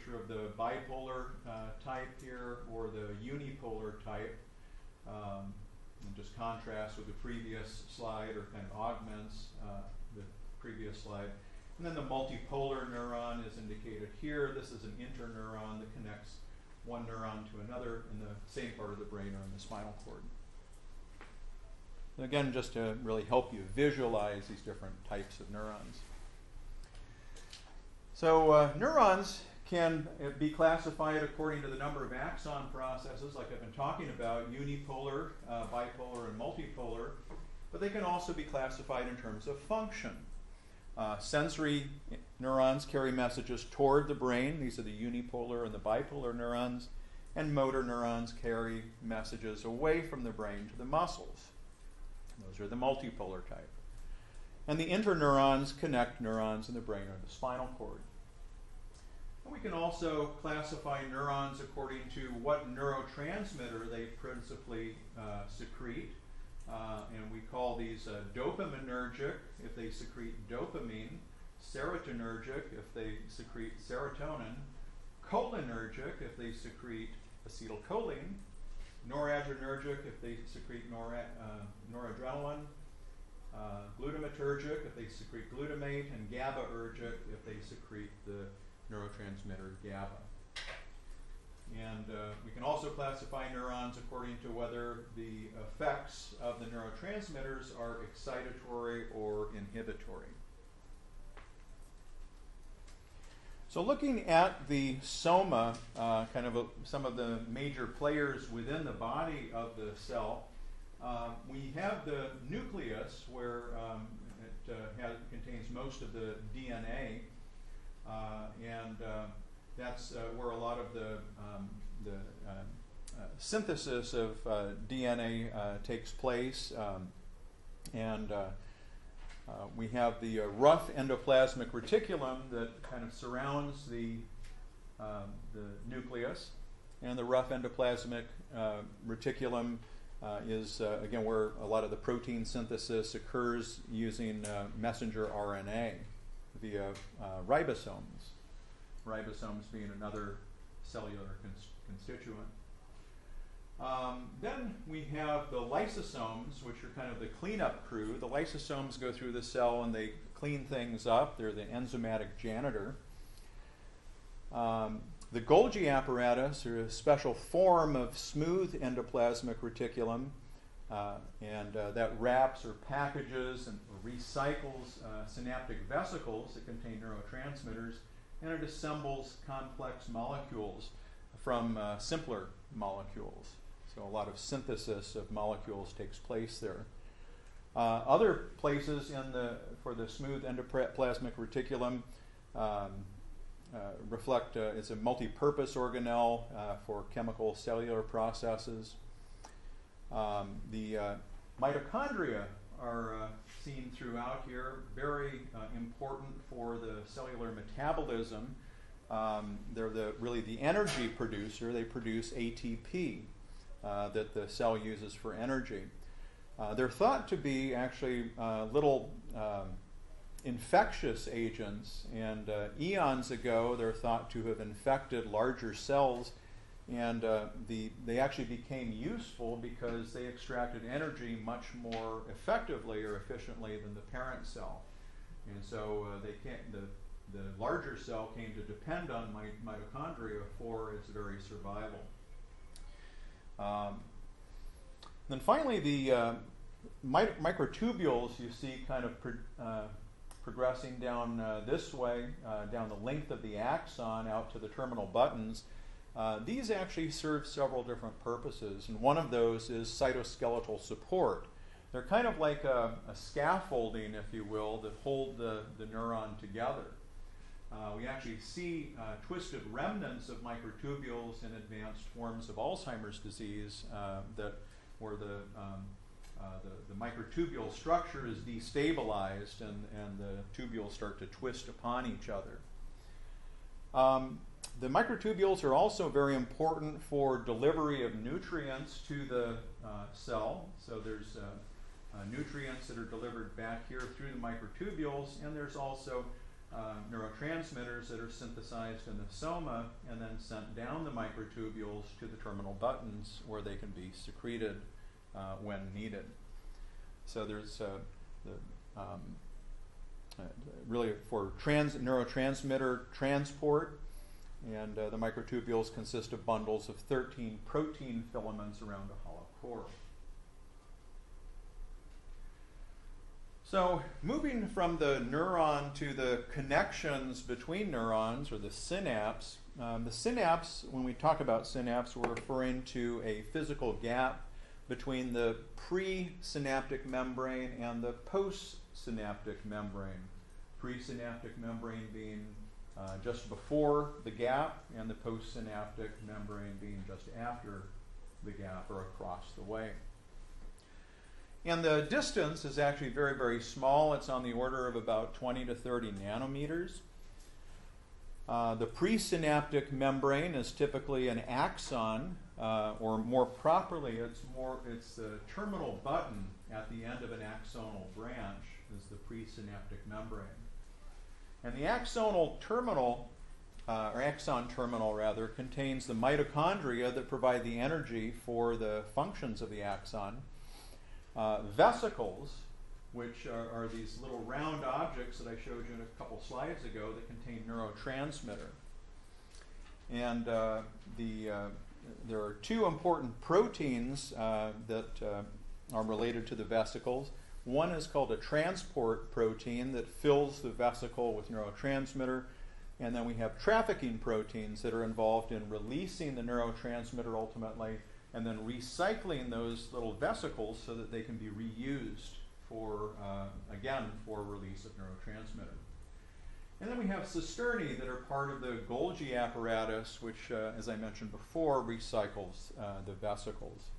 picture of the bipolar type here or the unipolar type. And just contrasts with the previous slide, or kind of augments the previous slide. And then the multipolar neuron is indicated here. This is an interneuron that connects one neuron to another in the same part of the brain or in the spinal cord. And again, just to really help you visualize these different types of neurons. So neurons can be classified according to the number of axon processes, like I've been talking about, unipolar, bipolar, and multipolar. But they can also be classified in terms of function. Sensory neurons carry messages toward the brain. These are the unipolar and the bipolar neurons. And motor neurons carry messages away from the brain to the muscles. Those are the multipolar type. And the interneurons connect neurons in the brain or the spinal cord. And we can also classify neurons according to what neurotransmitter they principally secrete. And we call these dopaminergic if they secrete dopamine, serotonergic if they secrete serotonin, cholinergic if they secrete acetylcholine, noradrenergic if they secrete noradrenaline, glutamatergic if they secrete glutamate, and GABAergic if they secrete the neurotransmitter GABA. And we can also classify neurons according to whether the effects of the neurotransmitters are excitatory or inhibitory. So looking at the soma, some of the major players within the body of the cell, we have the nucleus where it contains most of the DNA, and that's where a lot of the synthesis of DNA takes place. We have the rough endoplasmic reticulum that kind of surrounds the nucleus. And the rough endoplasmic reticulum is, again, where a lot of the protein synthesis occurs using messenger RNA via ribosomes. Ribosomes being another cellular constituent. Then we have the lysosomes, which are kind of the cleanup crew. The lysosomes go through the cell and they clean things up. They're the enzymatic janitor. The Golgi apparatus, or a special form of smooth endoplasmic reticulum, and that wraps or packages and recycles synaptic vesicles that contain neurotransmitters, and it assembles complex molecules from simpler molecules. So a lot of synthesis of molecules takes place there. Other places for the smooth endoplasmic reticulum reflect it's a multi-purpose organelle for chemical cellular processes. The mitochondria are seen throughout here, very important for the cellular metabolism. They're really the energy producer. They produce ATP that the cell uses for energy. They're thought to be actually little infectious agents, and eons ago they're thought to have infected larger cells, and they actually became useful because they extracted energy much more effectively or efficiently than the parent cell. And so the larger cell came to depend on mitochondria for its very survival. Then finally, the microtubules you see kind of progressing down this way, down the length of the axon out to the terminal buttons. These actually serve several different purposes, and one of those is cytoskeletal support. They're kind of like a scaffolding, if you will, that hold the neuron together. We actually see twisted remnants of microtubules in advanced forms of Alzheimer's disease where the microtubule structure is destabilized and the tubules start to twist upon each other. The microtubules are also very important for delivery of nutrients to the cell. So there's nutrients that are delivered back here through the microtubules, and there's also neurotransmitters that are synthesized in the soma and then sent down the microtubules to the terminal buttons where they can be secreted when needed. So there's really for neurotransmitter transport, and the microtubules consist of bundles of 13 protein filaments around a hollow core. So moving from the neuron to the connections between neurons, or the synapse, when we talk about synapse, we're referring to a physical gap between the presynaptic membrane and the postsynaptic membrane. Presynaptic membrane being just before the gap, and the postsynaptic membrane being just after the gap or across the way. And the distance is actually very, very small. It's on the order of about 20 to 30 nanometers. The presynaptic membrane is typically an axon, or more properly, it's the terminal button at the end of an axonal branch is the presynaptic membrane. And the axonal terminal, or axon terminal rather, contains the mitochondria that provide the energy for the functions of the axon. Vesicles, which are these little round objects that I showed you in a couple slides ago that contain neurotransmitter. And there are two important proteins that are related to the vesicles. One is called a transport protein that fills the vesicle with neurotransmitter, and then we have trafficking proteins that are involved in releasing the neurotransmitter ultimately, and then recycling those little vesicles so that they can be reused for, again, for release of neurotransmitter. And then we have cisternae that are part of the Golgi apparatus, which, as I mentioned before, recycles the vesicles.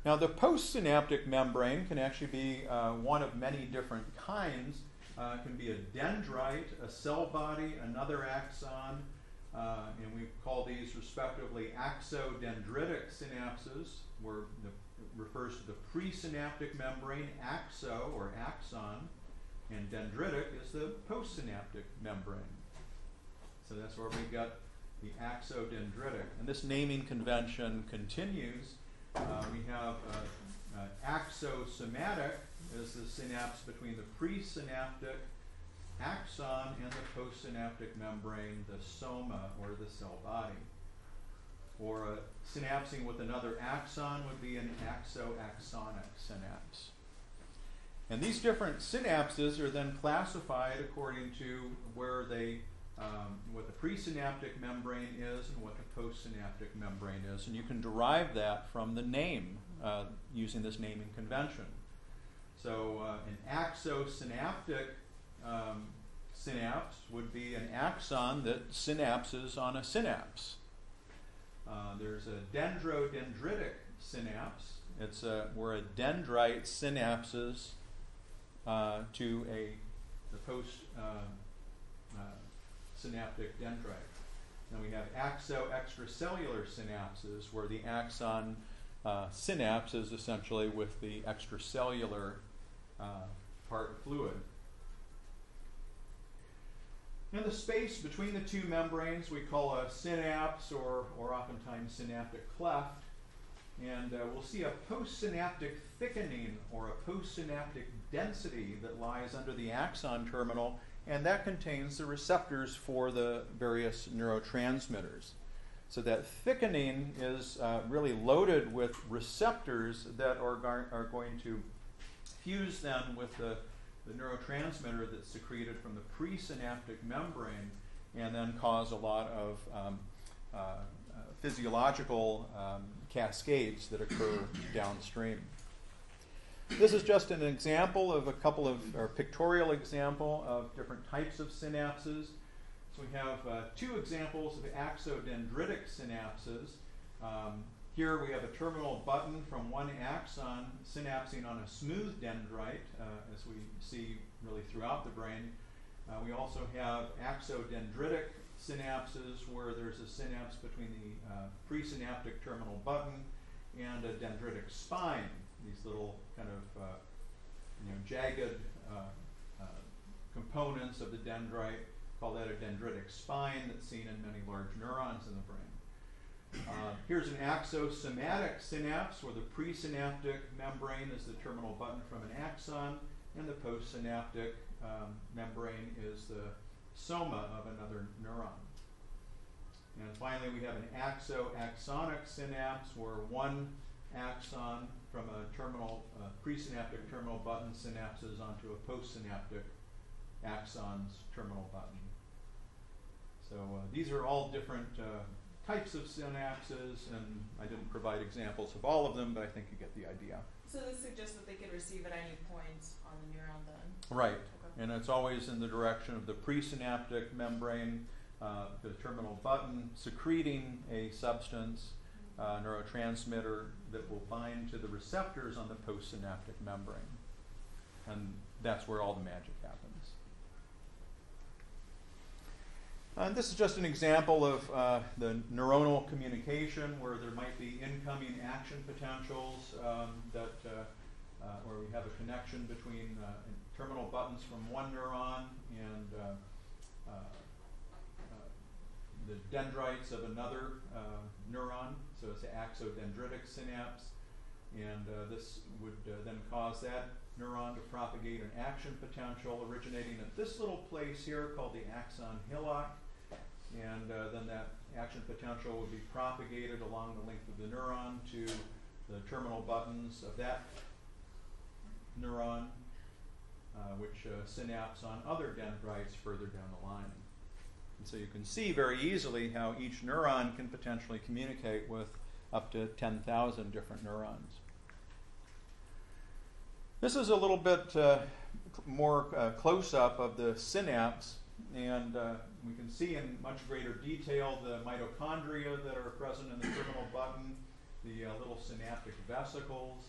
Now, the postsynaptic membrane can actually be one of many different kinds. It can be a dendrite, a cell body, another axon, and we call these respectively axodendritic synapses, where it refers to the presynaptic membrane, axo or axon, and dendritic is the postsynaptic membrane. So that's where we got the axodendritic. And this naming convention continues. We have axosomatic as the synapse between the presynaptic axon and the postsynaptic membrane, the soma or the cell body. Or synapsing with another axon would be an axo-axonic synapse. And these different synapses are then classified according to where they, what the presynaptic membrane is and what the postsynaptic membrane is. And you can derive that from the name using this naming convention. So an axosynaptic synapse would be an axon that synapses on a synapse. There's a dendrodendritic synapse. It's where a dendrite synapses to the post-synaptic dendrite. Then we have axo-extracellular synapses, where the axon synapses essentially with the extracellular part fluid. And the space between the two membranes we call a synapse, or oftentimes synaptic cleft. And we'll see a postsynaptic thickening or a postsynaptic density that lies under the axon terminal, and that contains the receptors for the various neurotransmitters. So that thickening is really loaded with receptors that are going to fuse then with the neurotransmitter that's secreted from the presynaptic membrane, and then cause a lot of physiological cascades that occur downstream. This is just an example of or pictorial example of different types of synapses. So we have two examples of axodendritic synapses. Here we have a terminal button from one axon synapsing on a smooth dendrite, as we see really throughout the brain. We also have axodendritic synapses where there's a synapse between the presynaptic terminal button and a dendritic spine, these little kind of jagged components of the dendrite. Call that a dendritic spine that's seen in many large neurons in the brain. Here's an axosomatic synapse where the presynaptic membrane is the terminal button from an axon, and the postsynaptic membrane is the soma of another neuron. And finally, we have an axonic synapse where one axon from a terminal presynaptic terminal button synapses onto a postsynaptic axon's terminal button. So these are all different types of synapses, and I didn't provide examples of all of them, but I think you get the idea. So this suggests that they could receive at any point on the neuron then? Right, Okay. and it's always in the direction of the presynaptic membrane, the terminal button secreting a substance, neurotransmitter that will bind to the receptors on the postsynaptic membrane. And that's where all the magic happens. And this is just an example of the neuronal communication where there might be incoming action potentials where we have a connection between terminal buttons from one neuron and the dendrites of another neuron. So it's an axodendritic synapse. And this would then cause that neuron to propagate an action potential originating at this little place here called the axon hillock. And then that action potential would be propagated along the length of the neuron to the terminal buttons of that neuron, which synapse on other dendrites further down the line. And so you can see very easily how each neuron can potentially communicate with up to 10,000 different neurons. This is a little bit more close-up of the synapse, and we can see in much greater detail the mitochondria that are present in the terminal button, the little synaptic vesicles,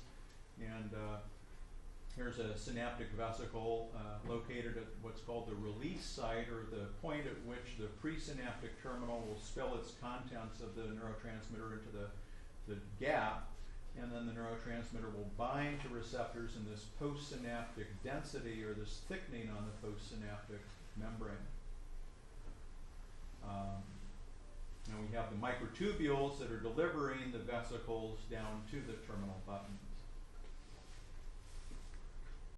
and here's a synaptic vesicle located at what's called the release site, or the point at which the presynaptic terminal will spill its contents of the neurotransmitter into the gap, and then the neurotransmitter will bind to receptors in this postsynaptic density, or this thickening on the postsynaptic membrane. And we have the microtubules that are delivering the vesicles down to the terminal buttons.